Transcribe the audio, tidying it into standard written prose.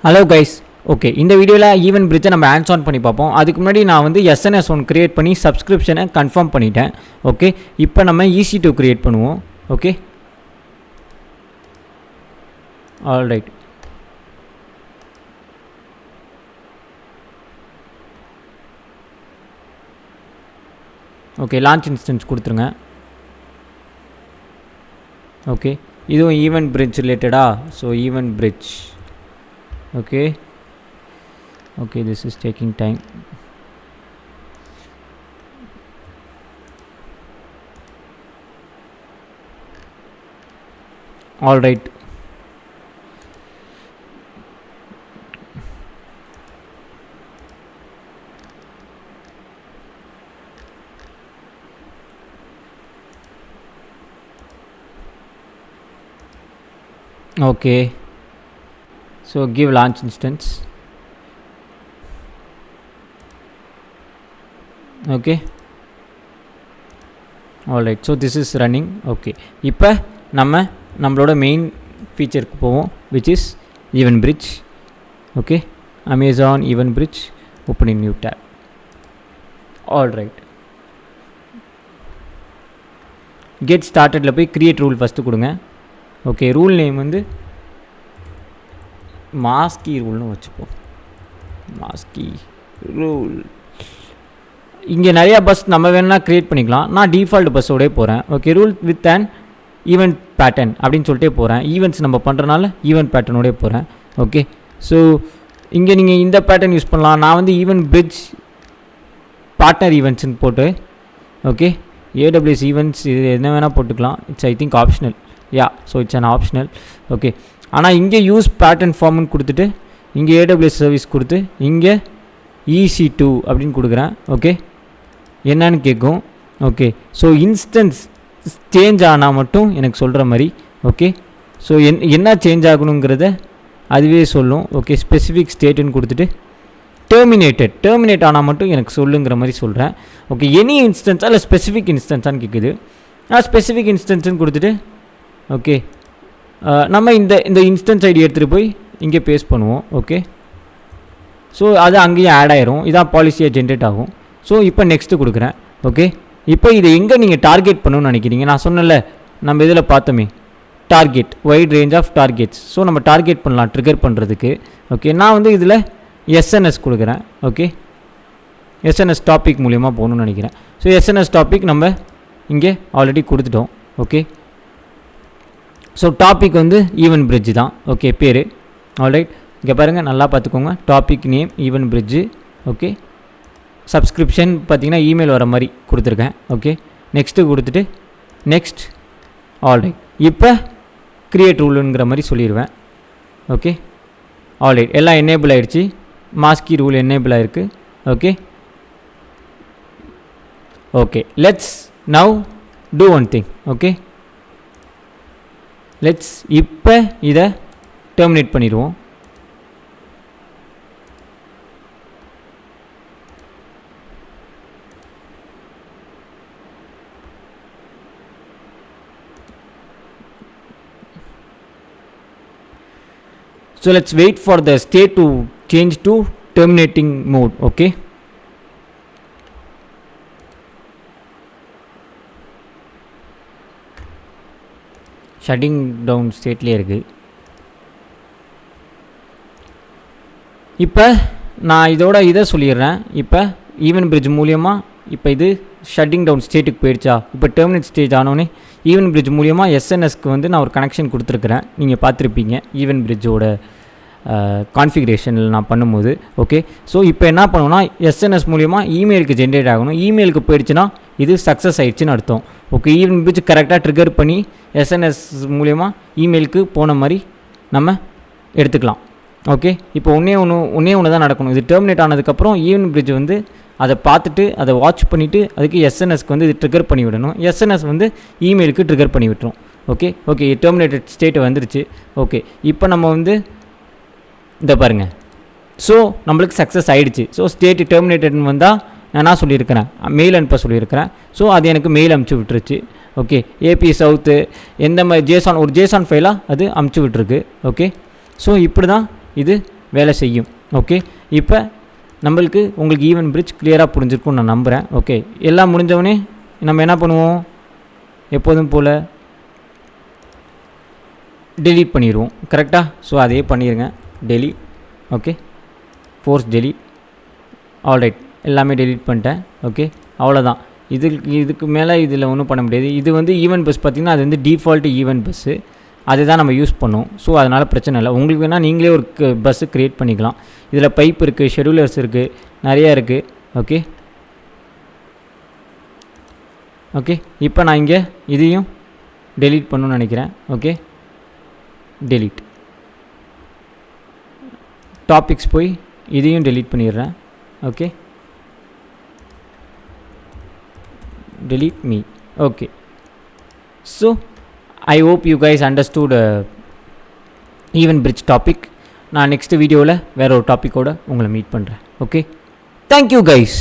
Hello guys, okay, இந்த வீடியோல EventBridge நம்ம hands on பண்ணி பார்ப்போம். அதுக்கு முன்னாடி நான் வந்து SNS ஒன் கிரியேட் பண்ணி சப்ஸ்கிரிப்ஷனை கன்ஃபார்ம் பண்ணிட்டேன். ஓகே, இப்போ நம்ம EC2 கிரியேட் பண்ணுவோம். Okay, all right. Okay, launch instance கொடுத்துருங்க. ஓகே, இதுவும் EventBridge ரிலேட்டடா? So EventBridge. Okay, this is taking time. All right. Okay. So give launch instance. Okay, all right, so this is running. Okay, இப்போ நம்மளோட main ஃபீச்சருக்கு போவோம், which is EventBridge. Okay, Amazon EventBridge, open in new tab. All right, get started ல போய் create rule first கொடுங்க. Okay, rule name வந்து மாஸ்கி ரூல்னு வச்சுப்போம். மாஸ்கி rule. இங்கே நிறையா பஸ் நம்ம வேணும்னா க்ரியேட் பண்ணிக்கலாம். நான் டிஃபால்ட் பஸ்ஸோடே போகிறேன். Okay, rule with and event pattern அப்படின்னு சொல்லிட்டே போகிறேன். ஈவெண்ட்ஸ் நம்ம பண்ணுறனால ஈவெண்ட் பேட்டர்னோடே போகிறேன். ஓகே, ஸோ இங்கே நீங்கள் இந்த பேட்டர்ன் யூஸ் பண்ணலாம். நான் வந்து EventBridge பார்ட்னர் ஈவெண்ட்ஸ்ன்னு போட்டு, ஓகே, AWS ஈவெண்ட்ஸ் இது என்ன வேணால் போட்டுக்கலாம். It's I think optional. Yeah, so it's an optional. Okay, ஆனால் இங்கே யூஸ் பேட்டர்ன் ஃபார்ம்னு கொடுத்துட்டு இங்கே AWS சர்வீஸ் கொடுத்து இங்கே EC2 அப்படின்னு கொடுக்குறேன். ஓகே, என்னன்னு கேட்கும். ஓகே, ஸோ இன்ஸ்டன்ஸ் சேஞ்ச் ஆனால் மட்டும் எனக்கு சொல்கிற மாதிரி. ஓகே, ஸோ என்ன சேஞ்ச் ஆகணுங்கிறத அதுவே சொல்லும். ஓகே, ஸ்பெசிஃபிக் ஸ்டேட்டுன்னு கொடுத்துட்டு டெர்மினேட் ஆனால் மட்டும் எனக்கு சொல்லுங்கிற மாதிரி சொல்கிறேன். ஓகே, எனி இன்ஸ்டன்ஸா இல்லை ஸ்பெசிஃபிக் இன்ஸ்டன்ஸான்னு கேட்குது. நான் ஸ்பெசிஃபிக் இன்ஸ்டன்ஸ்ன்னு கொடுத்துட்டு ஓகே, நம்ம இந்த இன்ஸ்டன்ஸ் ஐடி எடுத்துகிட்டு போய் இங்கே பேஸ்ட் பண்ணுவோம். ஓகே, ஸோ அது அங்கேயும் ஆட் ஆயிரும். இதான் பாலிசியாக ஜென்ரேட் ஆகும். ஸோ இப்போ நெக்ஸ்ட்டு கொடுக்குறேன். ஓகே, இப்போ இதை எங்கே நீங்கள் டார்கெட் பண்ணணும்னு நினைக்கிறீங்க? நான் சொன்னல, நம்ம இதில் பார்த்தோமே target, wide range of targets. So நம்ம டார்கெட் பண்ணலாம் ட்ரிகர் பண்ணுறதுக்கு. ஓகே, நான் வந்து இதில் SNS கொடுக்குறேன். ஓகே, SNS டாபிக் மூலிமா போகணுன்னு நினைக்கிறேன். ஸோ SNS டாபிக் நம்ம இங்கே ஆல்ரெடி கொடுத்துட்டோம். ஓகே, ஸோ டாபிக் வந்து EventBridge தான். ஓகே, பேர். ஆல்ரைட், இங்கே பாருங்கள், நல்லா பார்த்துக்கோங்க. Topic name EventBridge. Okay, subscription பார்த்தீங்கன்னா இமெயில் வர மாதிரி கொடுத்துருக்கேன். ஓகே, நெக்ஸ்ட்டு கொடுத்துட்டு நெக்ஸ்ட். ஆல்ரைட், இப்போ க்ரியேட் ரூலுங்கிற மாதிரி சொல்லிடுவேன். ஓகே, ஆல்ரைட், எல்லாம் எனேபிள் ஆகிடுச்சு. மாஸ்கி ரூல் எனேபிள் ஆகிருக்கு. Okay, okay, let's now do one thing. Okay, let's இப்போ இதை டெர்மினேட் பண்ணிடுவோம். So let's wait for the state to change to terminating mode. Okay, shutting down state ல இருக்கு. இப்போ நான் இதை சொல்லிடுறேன். இப்போ EventBridge மூலியமாக இப்போ இது ஷட்டிங் டவுன் ஸ்டேட்டுக்கு போயிடுச்சா? இப்போ டெர்மினேட் ஸ்டேஜ் ஆனோடனே EventBridge மூலியமாக SNSக்கு வந்து நான் ஒரு கனெக்ஷன் கொடுத்துருக்குறேன். நீங்கள் பார்த்துருப்பீங்க EventBridgeோட கான்ஃபிகரேஷனில் நான் பண்ணும்போது. ஓகே, ஸோ இப்போ என்ன பண்ணுவோன்னா SNS மூலியமாக இமெயிலுக்கு ஜென்ரேட் ஆகணும். இமெயிலுக்கு போயிடுச்சுன்னா இது சக்ஸஸ் ஆகிடுச்சின்னு அர்த்தம். ஓகே, EventBridge கரெக்டாக ட்ரிகர் பண்ணி SNS மூலியமாக இமெயிலுக்கு போன மாதிரி நம்ம எடுத்துக்கலாம். ஓகே, இப்போ ஒன்றே ஒன்று தான் நடக்கணும். இது டெர்மினேட் ஆனதுக்கப்புறம் EventBridge வந்து அதை பார்த்துட்டு அதை வாட்ச் பண்ணிவிட்டு அதுக்கு SNSக்கு வந்து இது ட்ரிகர் பண்ணி விடணும். SNS வந்து இமெயிலுக்கு ட்ரிகர் பண்ணி விட்டுரும். ஓகே, ஓகே, டெர்மினேட்டட் ஸ்டேட் வந்துருச்சு. ஓகே, இப்போ நம்ம வந்து இந்த பாருங்கள், ஸோ நம்மளுக்கு சக்ஸஸ் ஆகிடுச்சு. ஸோ ஸ்டேட் டெர்மினேட்டட்னு வந்தால் நான் என்ன சொல்லியிருக்கிறேன், மெயில் அனுப்ப சொல்லியிருக்கிறேன். ஸோ அது எனக்கு மெயில் அனுப்பிச்சி விட்டுருச்சு. ஓகே, ஏபி சவுத்து எந்த மாதிரி ஜேசான் ஒரு ஜேசான் ஃபைலாக அது அமுச்சு விட்டுருக்கு. ஓகே, ஸோ இப்படி தான் இது வேலை செய்யும். ஓகே, இப்போ நம்மளுக்கு உங்களுக்கு EventBridge கிளியராக புரிஞ்சிருக்கும்னு நான் நம்புகிறேன். ஓகே, எல்லாம் முடிஞ்சவொடனே நம்ம என்ன பண்ணுவோம், எப்போதும் போல் delete பண்ணிடுவோம். கரெக்டாக? ஸோ அதே பண்ணிடுங்க, delete. Okay, force delete. Alright, எல்லாமே delete பண்ணிட்டேன். ஓகே, அவ்வளோதான். இதுக்கு மேலே இதில் ஒன்றும் பண்ண முடியாது. இது வந்து ஈவென்ட் பஸ் பார்த்திங்கன்னா அது வந்து டிஃபால்ட்டு ஈவென்ட் பஸ்ஸு, அதுதான் நம்ம யூஸ் பண்ணுவோம். ஸோ அதனால் பிரச்சனை இல்லை. உங்களுக்கு வேணால் நீங்களே ஒரு பஸ்ஸு க்ரியேட் பண்ணிக்கலாம். இதில் பைப் இருக்குது, ஷெடியூலர்ஸ் இருக்குது, நிறையா இருக்குது. ஓகே ஓகே, இப்போ நான் இங்கே இதையும் delete பண்ணணும்னு நினைக்கிறேன். Okay, delete. டாபிக்ஸ் போய் இதையும் delete பண்ணிடுறேன். Okay, delete me. Okay, so I hope you guys understood EventBridge topic. நான் நெக்ஸ்ட் வீடியோவில் வேறு ஒரு டாப்பிக்கோடு உங்களை மீட் பண்ணுறேன். Okay, thank you guys.